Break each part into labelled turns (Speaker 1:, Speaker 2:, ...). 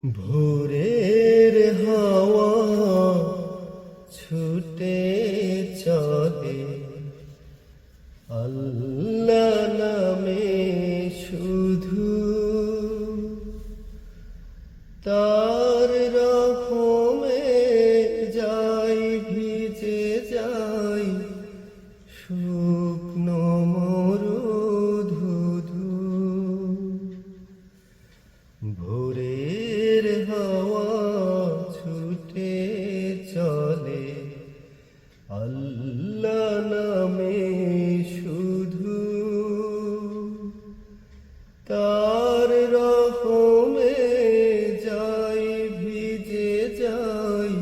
Speaker 1: ভোরের হাওয়া ছুটে চলে আল্লাহ নামে শুধু, তার রহমে যাই ভিজে যাই শুকনো মরুধুধু। ভোরের হাওয়া ছুটে চলে আল্লাহ নামে শুধু, তার রহমে যাই ভিজে যাই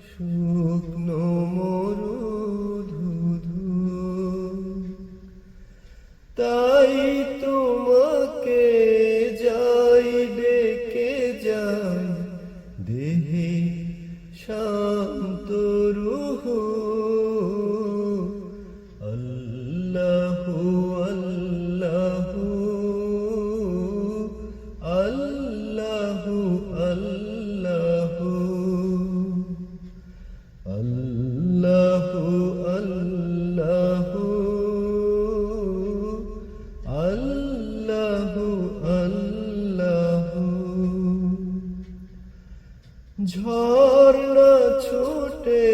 Speaker 1: শুকনো মরুধুধু। তাই তোমাকে যাই ডেকে যাই দেহে শান্ত রুহু। আল্লাহু আল্লাহু আল্লাহু আল্লাহু আল্লাহু আল্লাহু আল্লাহু আল্লাহু। ঝর্ণা ছুটে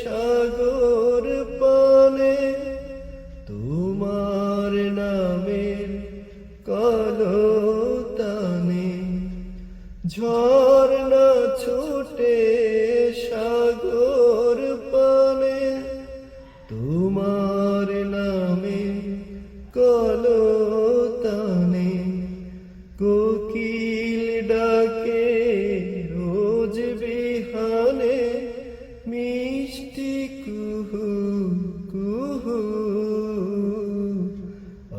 Speaker 1: সাগর পানে তোমার নামের কলতানে। ঝর্ণা ছুটে সাগর পানে তোমার নামের কলতানে। কোকিল ডাকে রোজ বিহানে মিষ্টি কুহু কুহু।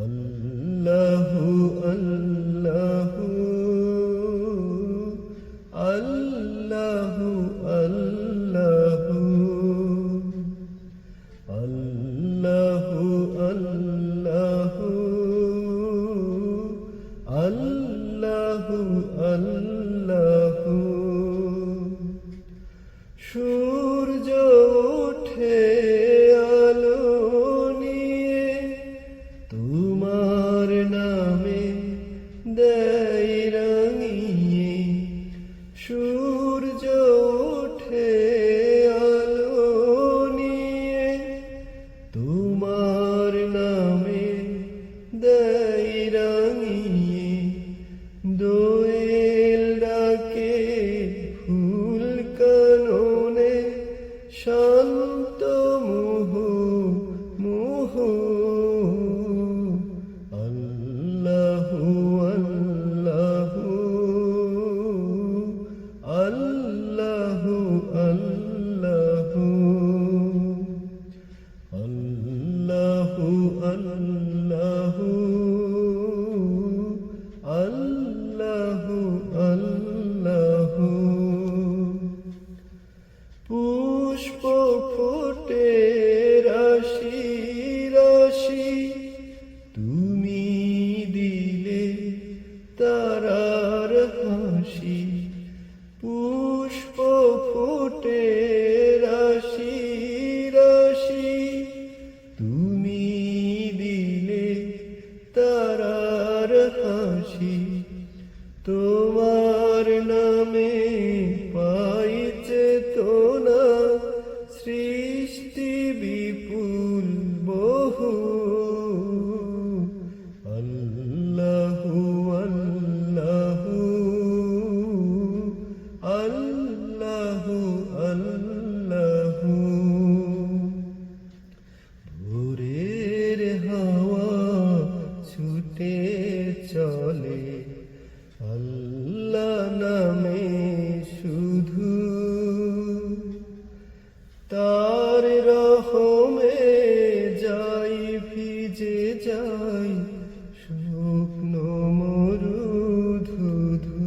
Speaker 1: আল্লাহু আল্লাহু আল্লাহু আল্লাহু আল্লাহু আল্লাহু আল্লাহু আল্লাহু। সূর্য ওঠে আলো নিয়ে তোমার নামে দেয় রাঙিয়ে। সূর্য ওঠে আলো নিয়ে তোমার নামে দেয় রাঙিয়ে। দোয়েল ডাকে ফুল কাননে শান্ত মুহু মুহু। আল্লাহু আল্লাহু আল্লাহু আল্লাহু আল্লাহু আল্লাহু আল্লাহু আল্লাহু। পুষ্প ফোটে রাশি রাশি তুমি দিলে তারার হাসি। পুষ্প ফোটে রাশি রাশি তুমি দিলে তারার হাসি। তোমার নামে পাইছে তোনা সৃষ্টি বিপুল বহু। আল্লাহু আল্লাহু আল্লাহু আল্লাহু। ভোরের হাওয়া ছুটে চলে আল্লাহ নামে শুধু, তার রহমে যাই ভিজে যাই শুকনো মরুধুধু।